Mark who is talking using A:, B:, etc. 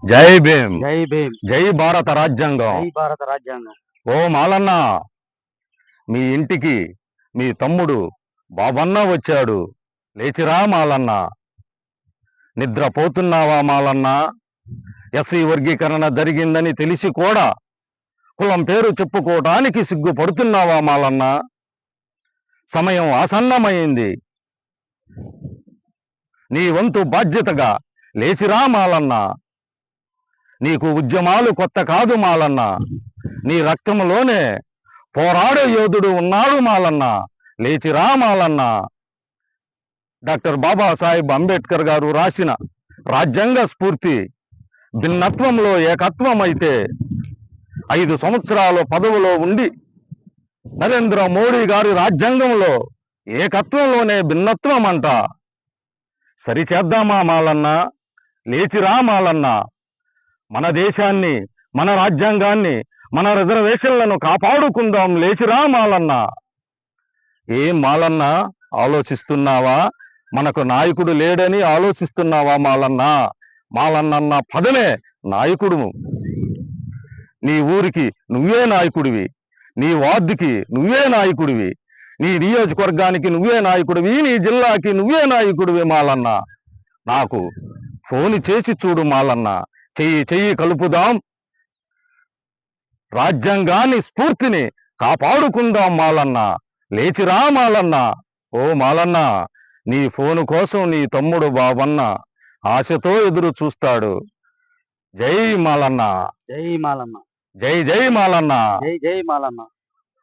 A: జై భీమ్.
B: జై భీమ్.
A: జై భారత రాజ్యాంగం.
B: జై భారత రాజ్యాంగం.
A: ఓ మాలన్న, మీ ఇంటికి మీ తమ్ముడు బాబన్న వచ్చాడు. లేచిరా మాలన్న. నిద్రపోతున్నావా మాలన్న? ఎస్సీ వర్గీకరణ జరిగిందని తెలిసి కూడా కులం పేరు చెప్పుకోవటానికి సిగ్గుపడుతున్నావా మాలన్న? సమయం ఆసన్నమైంది. నీ వంతు బాధ్యతగా లేచిరా మాలన్న. నీకు ఉద్యమాలు కొత్త కాదు మాలన్న. నీ రక్తంలోనే పోరాడే యోధుడు ఉన్నాడు మాలన్న. లేచిరా మాలన్న. డాక్టర్ బాబాసాహెబ్ అంబేద్కర్ గారు రాసిన రాజ్యాంగ స్ఫూర్తి భిన్నత్వంలో ఏకత్వం అయితే 5 సంవత్సరాలు పదవిలో ఉండి నరేంద్ర మోడీ గారి రాజ్యాంగంలో ఏకత్వంలోనే భిన్నత్వం అంట. సరిచేద్దామా మాలన్న? లేచిరా మాలన్న. మన దేశాన్ని, మన రాజ్యాంగాన్ని, మన రిజర్వేషన్లను కాపాడుకుందాం. లేచిరా మాలన్న. ఏం మాలన్న, ఆలోచిస్తున్నావా? మనకు నాయకుడు లేడని ఆలోచిస్తున్నావా మాలన్న? మాలన్న పదమే నాయకుడు. నీ ఊరికి నువ్వే నాయకుడివి, నీ వార్డుకి నువ్వే నాయకుడివి, నీ నియోజకవర్గానికి నువ్వే నాయకుడివి, నీ జిల్లాకి నువ్వే నాయకుడివి మాలన్న. నాకు ఫోన్ చేసి చూడు మాలన్న. చెయ్యి కలుపుదాం. రాజ్యాంగాన్ని, స్ఫూర్తిని కాపాడుకుందాం మాలన్న. లేచిరా మాలన్న. ఓ మాలన్న, నీ ఫోను కోసం నీ తమ్ముడు బాబన్న ఆశతో ఎదురు చూస్తాడు. జై మాలన్న.
B: జై మాలన్న.
A: జై జై మాలన్న.
B: జై జై మాలన్న.